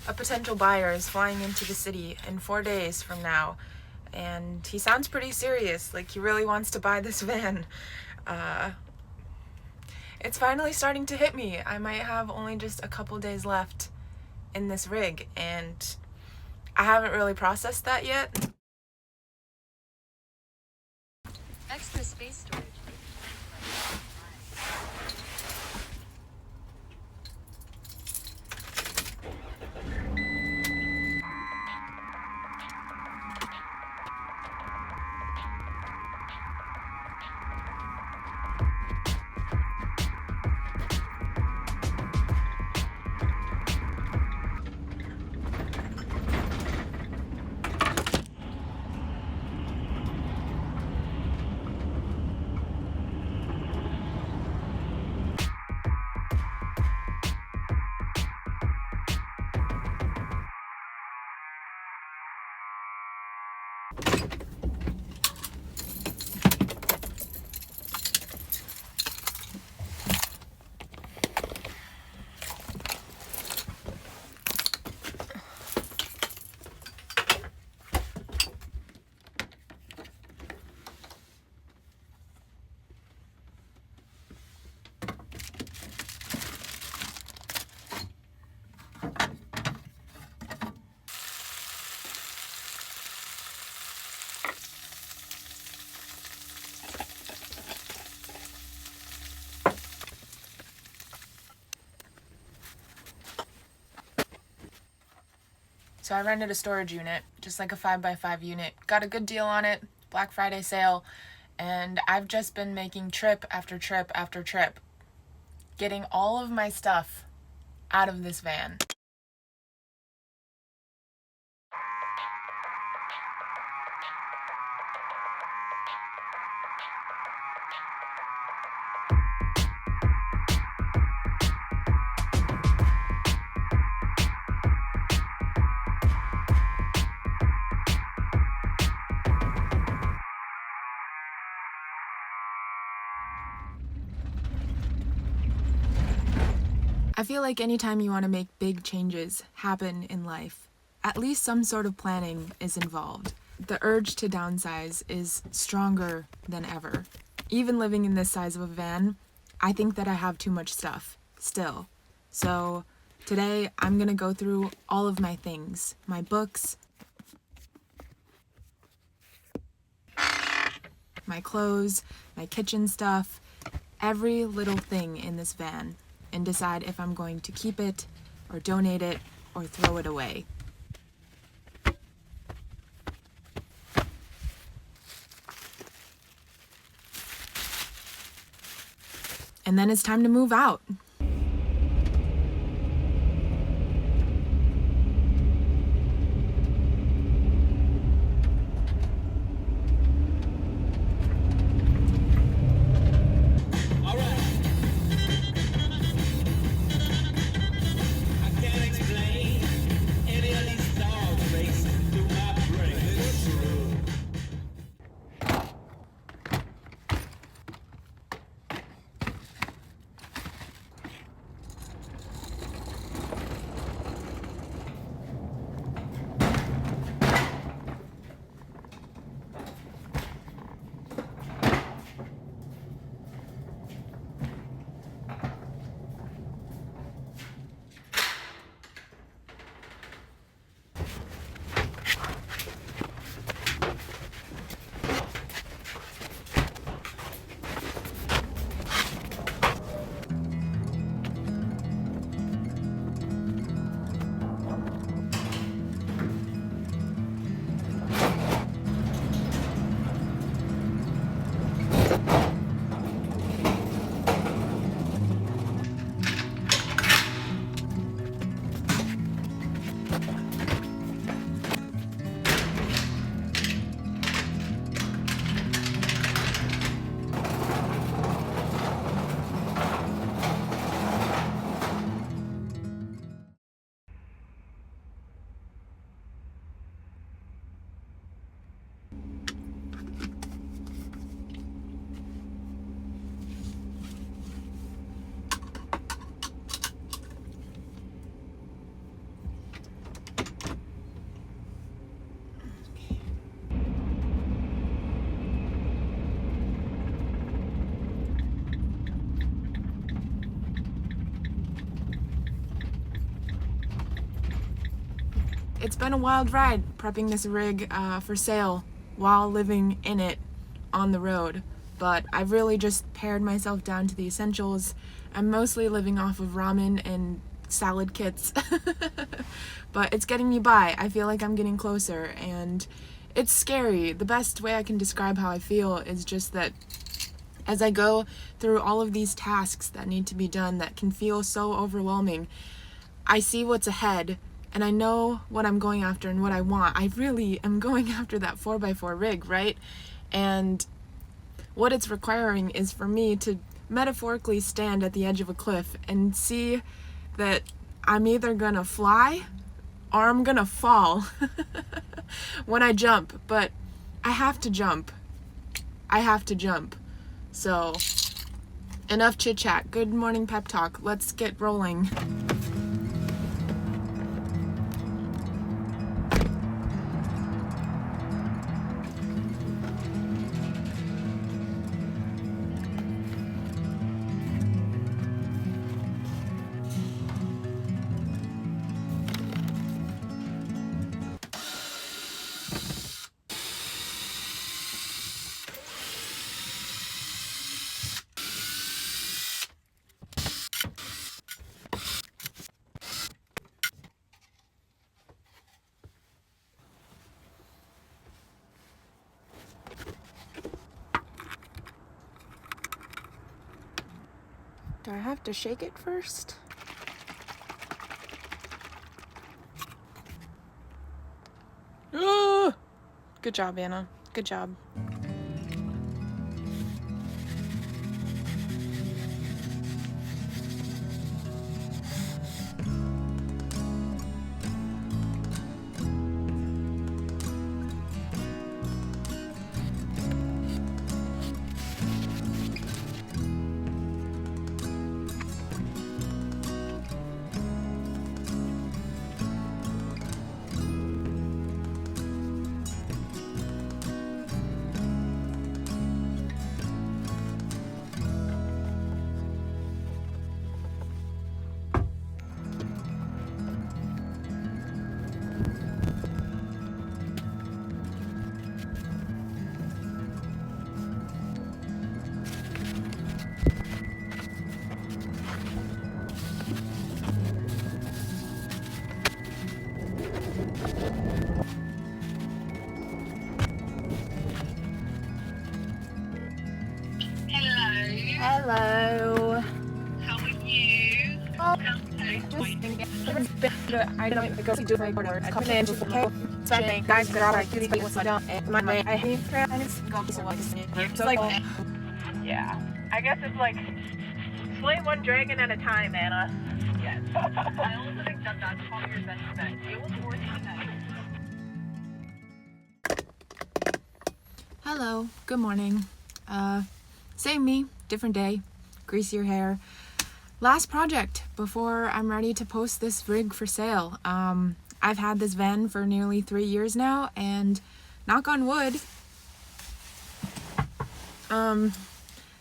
A potential buyer is flying into the city in 4 days from now, and he sounds pretty serious, like he really wants to buy this van. It's finally starting to hit me. I might have only just a couple days left in this rig, and I haven't really processed that yet. Extra space storage. So I rented a storage unit, just like a 5x5 unit. Got a good deal on it, Black Friday sale, and I've just been making trip after trip after trip, getting all of my stuff out of this van. I feel like anytime you want to make big changes happen in life, at least some sort of planning is involved. The urge to downsize is stronger than ever. Even living in this size of a van, I think that I have too much stuff still. So today I'm gonna go through all of my things, my books, my clothes, my kitchen stuff, every little thing in this van, and decide if I'm going to keep it, or donate it, or throw it away. And then it's time to move out. it's been a wild ride prepping this rig for sale while living in it on the road, but I've really just pared myself down to the essentials. I'm mostly living off of ramen and salad kits, but it's getting me by. I feel like I'm getting closer, and it's scary. The best way I can describe how I feel is just that as I go through all of these tasks that need to be done that can feel so overwhelming, I see what's ahead, and I know what I'm going after and what I want. I really am going after that 4x4 rig, right? And what it's requiring is for me to metaphorically stand at the edge of a cliff and see that I'm either gonna fly or I'm gonna fall when I jump, but I have to jump. I have to jump. So, enough chit chat. Good morning pep talk. Let's get rolling. Do I have to shake it first? Ah! Good job, Anna. Good job. Hello. How are you? Oh, I don't go to do my order. I come in just okay. Spending guys that are like doing what's down and my way. I hate that. I just go to one. So like, Yeah. I guess it's like slay one dragon at a time, Anna. Yes. I also think that that's probably your best bet. Deal with 14 nights. hello. Good morning. Same me, different day, greasier hair. Last project before I'm ready to post this rig for sale. I've had this van for nearly 3 years now, and knock on wood,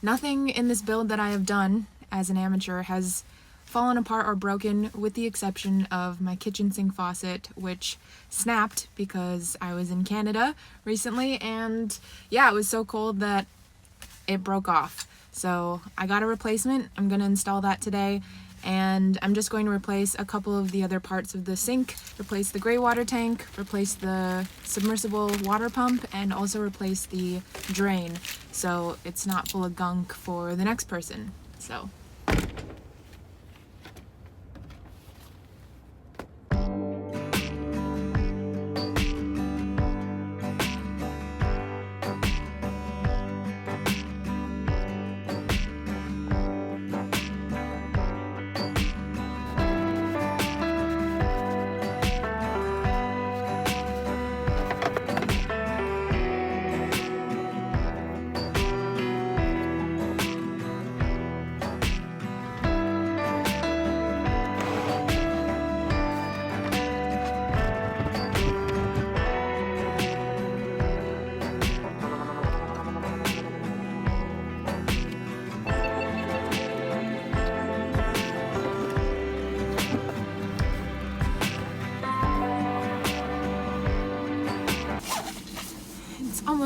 nothing in this build that I have done as an amateur has fallen apart or broken, with the exception of my kitchen sink faucet, which snapped because I was in Canada recently, and yeah, it was so cold that it broke off. So I got a replacement. I'm going to install that today, and I'm just going to replace a couple of the other parts of the sink, replace the gray water tank, replace the submersible water pump, and also replace the drain so it's not full of gunk for the next person. So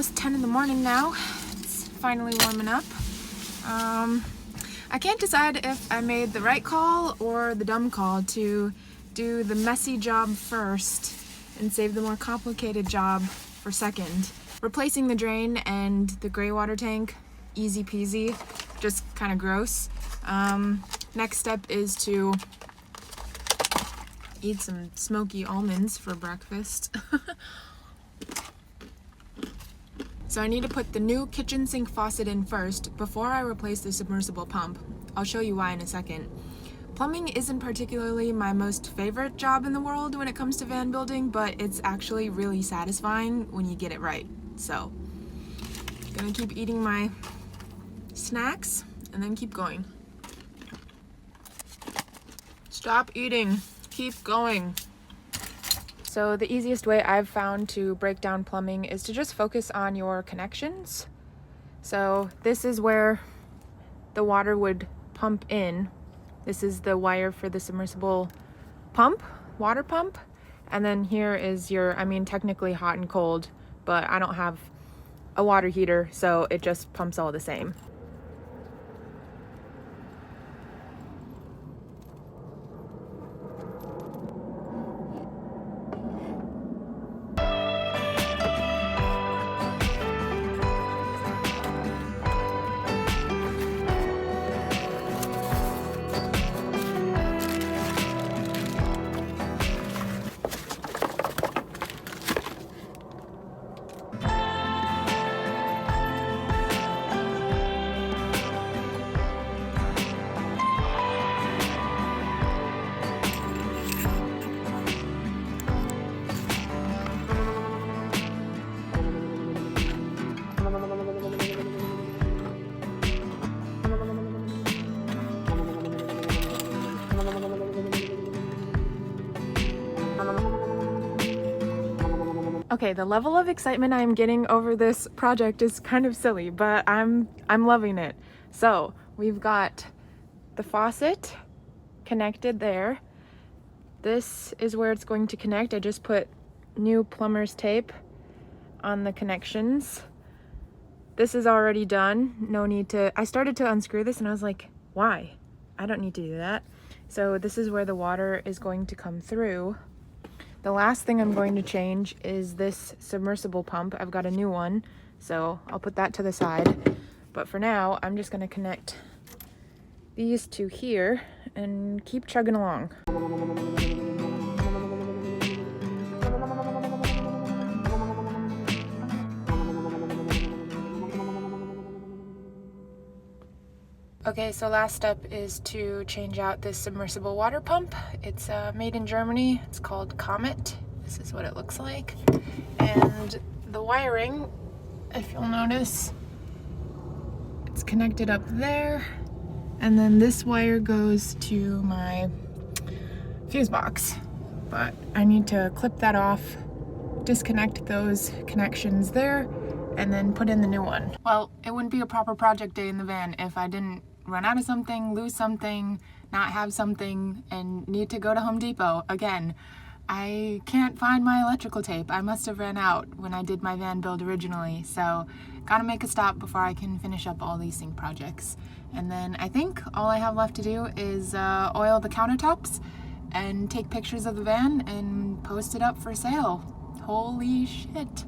almost 10 in the morning now. It's finally warming up. I can't decide if I made the right call or the dumb call to do the messy job first and save the more complicated job for second. Replacing the drain and the gray water tank, easy peasy, just kind of gross. Next step is to eat some smoky almonds for breakfast. So I need to put the new kitchen sink faucet in first before I replace the submersible pump. I'll show you why in a second. Plumbing isn't particularly my most favorite job in the world when it comes to van building, but it's actually really satisfying when you get it right. So, gonna keep eating my snacks and then keep going. Stop eating, keep going. So the easiest way I've found to break down plumbing is to just focus on your connections. So this is where the water would pump in. This is the wire for the submersible pump, water pump. And then here is your, technically hot and cold, but I don't have a water heater, so it just pumps all the same. Okay, the level of excitement I'm getting over this project is kind of silly, but I'm loving it. So we've got the faucet connected there. This is where it's going to connect. I just put new plumber's tape on the connections. This is already done. No need to, I started to unscrew this and I was like, why? I don't need to do that. So this is where the water is going to come through. The last thing I'm going to change is this submersible pump. I've got a new one, so I'll put that to the side. But for now, I'm just gonna connect these two here and keep chugging along. Okay, so last step is to change out this submersible water pump. It's made in Germany. It's called Comet. This is what it looks like. And the wiring, if you'll notice, it's connected up there. And then this wire goes to my fuse box. But I need to clip that off, disconnect those connections there, and then put in the new one. Well, it wouldn't be a proper project day in the van if I didn't run out of something, lose something, not have something, and need to go to Home Depot again. I can't find my electrical tape. I must have ran out when I did my van build originally, so gotta make a stop before I can finish up all these sink projects. And then I think all I have left to do is oil the countertops and take pictures of the van and post it up for sale. Holy shit.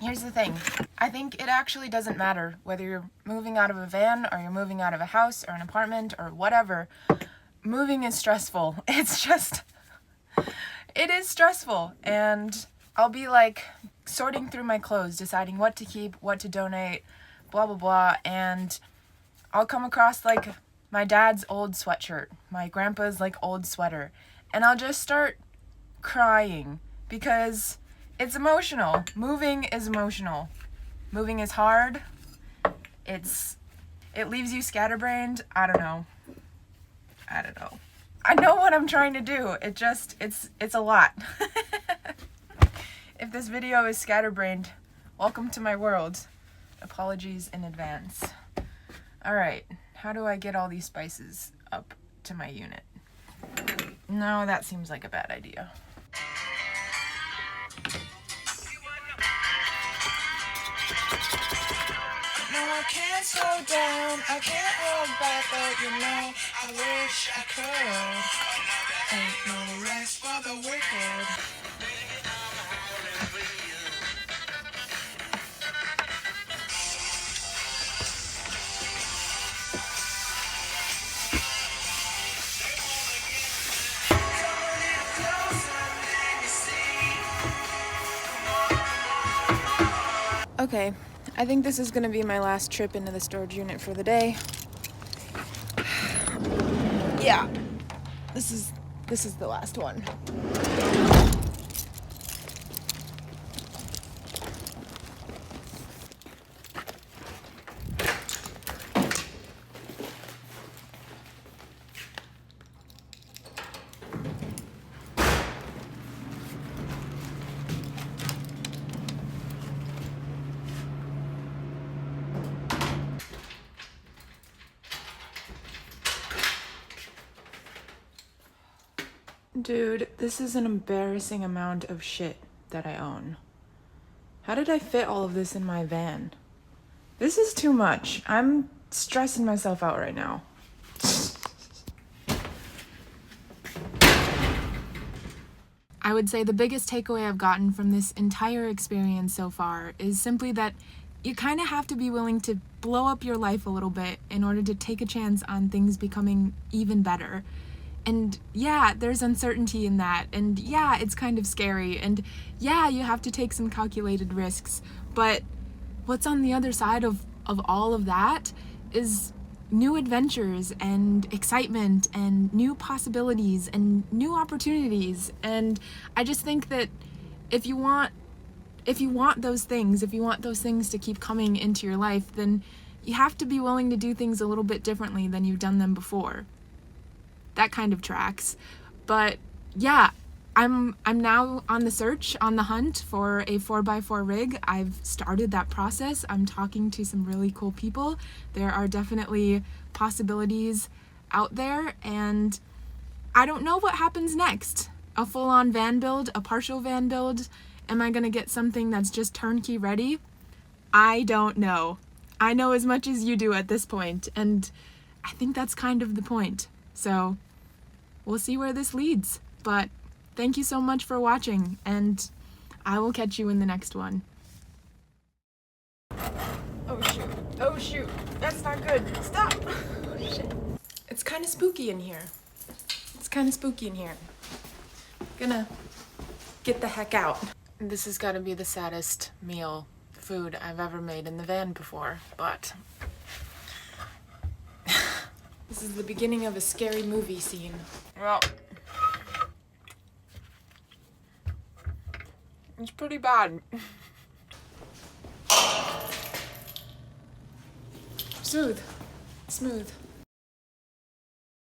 Here's the thing. I think it actually doesn't matter whether you're moving out of a van or you're moving out of a house or an apartment or whatever. Moving is stressful. It's just, it is stressful. And I'll be like sorting through my clothes, deciding what to keep, what to donate, blah, blah, blah. And I'll come across like my dad's old sweatshirt, my grandpa's like old sweater. And I'll just start crying because it's emotional. Moving is emotional. Moving is hard. It leaves you scatterbrained. I don't know. I know what I'm trying to do. It's a lot. If this video is scatterbrained, welcome to my world. Apologies in advance. All right, how do I get all these spices up to my unit? No, that seems like a bad idea. No, I can't slow down, I can't hold back, but you know, I wish I could. Ain't no rest for the wicked. Okay, I think this is gonna be my last trip into the storage unit for the day. Yeah, this is the last one. Dude, this is an embarrassing amount of shit that I own. How did I fit all of this in my van? This is too much. I'm stressing myself out right now. I would say the biggest takeaway I've gotten from this entire experience so far is simply that you kind of have to be willing to blow up your life a little bit in order to take a chance on things becoming even better. And yeah, there's uncertainty in that, and yeah, it's kind of scary, and yeah, you have to take some calculated risks, but what's on the other side of all of that is new adventures and excitement and new possibilities and new opportunities. And I just think that if you want those things to keep coming into your life, then you have to be willing to do things a little bit differently than you've done them before. That kind of tracks. But yeah, I'm now on the hunt for a 4x4 rig. I've started that process. I'm talking to some really cool people. There are definitely possibilities out there, and I don't know what happens next. A full-on van build, a partial van build? Am I gonna get something that's just turnkey ready? I don't know. I know as much as you do at this point, and I think that's kind of the point. So we'll see where this leads, but thank you so much for watching, and I will catch you in the next one. Oh shoot, that's not good. Stop. Oh shit. It's kind of spooky in here. Gonna get the heck out. This has got to be the saddest food I've ever made in the van before, but this is the beginning of a scary movie scene. Well, it's pretty bad. Smooth.